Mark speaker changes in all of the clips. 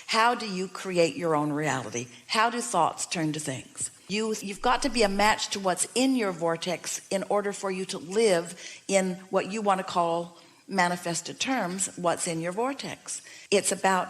Speaker 1: How do you create your own reality? How do thoughts turn to things? You've got to be a match to what's in your vortex in order for you to live in what you want to call manifested terms, what's in your vortex. It's about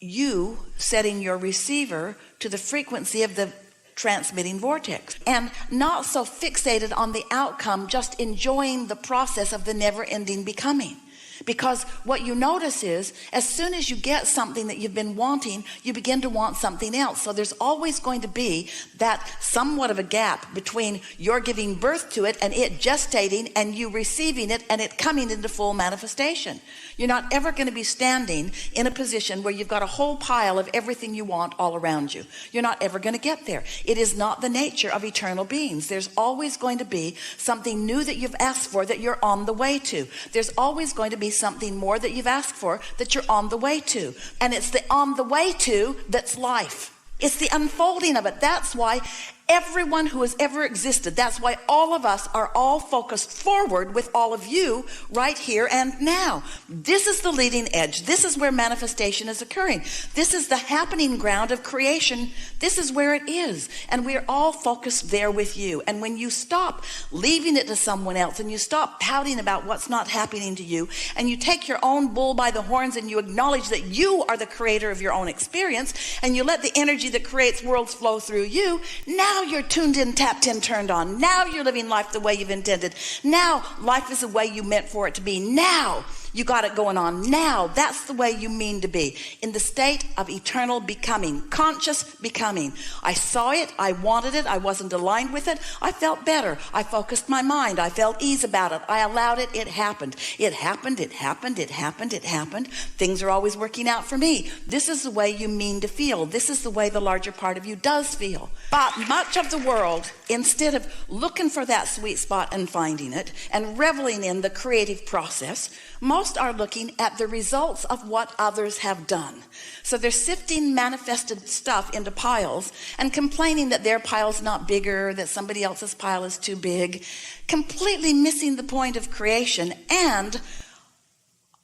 Speaker 1: you setting your receiver to the frequency of the transmitting vortex and not so fixated on the outcome, just enjoying the process of the never-ending becoming. Because what you notice is, as soon as you get something that you've been wanting, you begin to want something else. So there's always going to be that somewhat of a gap between your giving birth to it and it gestating and you receiving it and it coming into full manifestation. You're not ever going to be standing in a position where you've got a whole pile of everything you want all around you. You're not ever going to get there. It is not the nature of eternal beings. There's always going to be something new that you've asked for that you're on the way to. There's always going to be something more that you've asked for that you're on the way to. And it's the on the way to that's life. It's the unfolding of it. That's why everyone who has ever existed, that's why all of us are all focused forward with all of you right here and now. This is the leading edge. This is where manifestation is occurring. This is the happening ground of creation. This is where it is. And we're all focused there with you. And when you stop leaving it to someone else and you stop pouting about what's not happening to you and you take your own bull by the horns and you acknowledge that you are the creator of your own experience and you let the energy that creates worlds flow through you, now you're tuned in, tapped in, turned on. Now you're living life the way you've intended. Now life is the way you meant for it to be. Now you got it going on. Now that's the way you mean to be, in the state of eternal becoming, conscious becoming. I saw it, I wanted it, I wasn't aligned with it, I felt better, I focused my mind, I felt ease about it, I allowed it, it happened. It happened, it happened, it happened, it happened. Things are always working out for me. This is the way you mean to feel. This is the way the larger part of you does feel. But much of the world, instead of looking for that sweet spot and finding it and reveling in the creative process, most are looking at the results of what others have done. So they're sifting manifested stuff into piles and complaining that their pile's not bigger, that somebody else's pile is too big, completely missing the point of creation and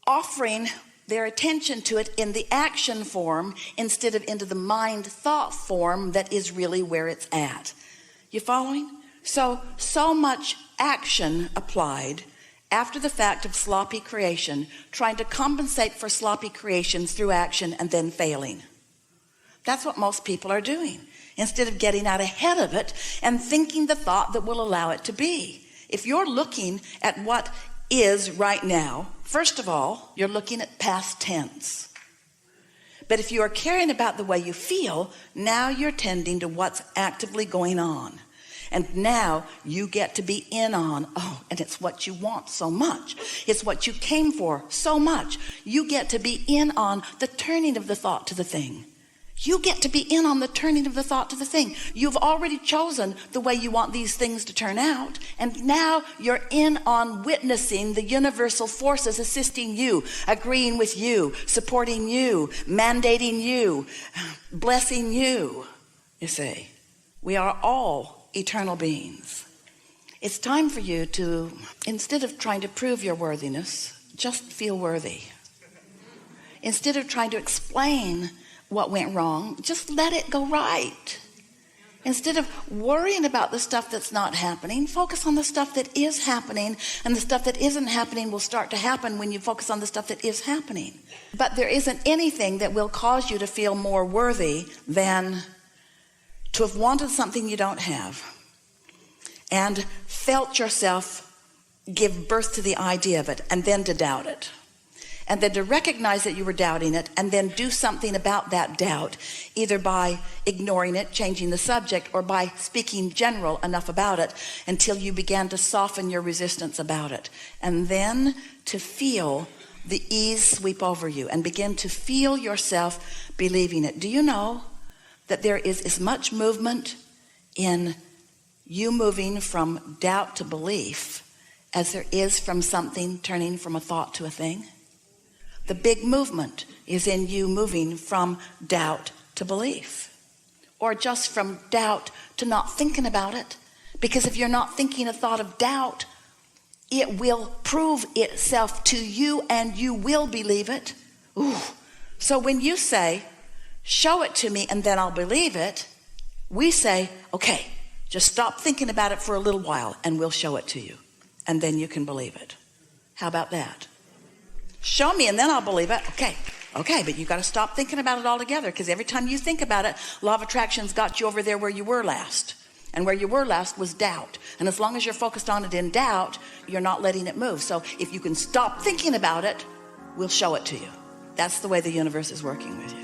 Speaker 1: offering their attention to it in the action form instead of into the mind thought form that is really where it's at. You following? So much action applied after the fact of sloppy creation, trying to compensate for sloppy creations through action and then failing. That's what most people are doing, instead of getting out ahead of it and thinking the thought that will allow it to be. If you're looking at what is right now, first of all, you're looking at past tense. But if you are caring about the way you feel, now you're tending to what's actively going on. And now you get to be in on, and it's what you want so much. It's what you came for so much. You get to be in on the turning of the thought to the thing. You get to be in on the turning of the thought to the thing. You've already chosen the way you want these things to turn out. And now you're in on witnessing the universal forces assisting you, agreeing with you, supporting you, mandating you, blessing you. You see, we are all eternal beings. It's time for you to, instead of trying to prove your worthiness, just feel worthy. Instead of trying to explain what went wrong, just let it go right. Instead of worrying about the stuff that's not happening, focus on the stuff that is happening, and the stuff that isn't happening will start to happen when you focus on the stuff that is happening. But there isn't anything that will cause you to feel more worthy than to have wanted something you don't have and felt yourself give birth to the idea of it and then to doubt it. And then to recognize that you were doubting it and then do something about that doubt, either by ignoring it, changing the subject, or by speaking general enough about it until you began to soften your resistance about it. And then to feel the ease sweep over you and begin to feel yourself believing it. Do you know that there is as much movement in you moving from doubt to belief as there is from something turning from a thought to a thing? The big movement is in you moving from doubt to belief, or just from doubt to not thinking about it. Because if you're not thinking a thought of doubt, it will prove itself to you and you will believe it. Ooh. So when you say, show it to me and then I'll believe it. We say, okay, just stop thinking about it for a little while and we'll show it to you. And then you can believe it. How about that? Show me and then I'll believe it. Okay, but you got to stop thinking about it altogether, because every time you think about it, law of attraction's got you over there where you were last. And where you were last was doubt. And as long as you're focused on it in doubt, you're not letting it move. So if you can stop thinking about it, we'll show it to you. That's the way the universe is working with you.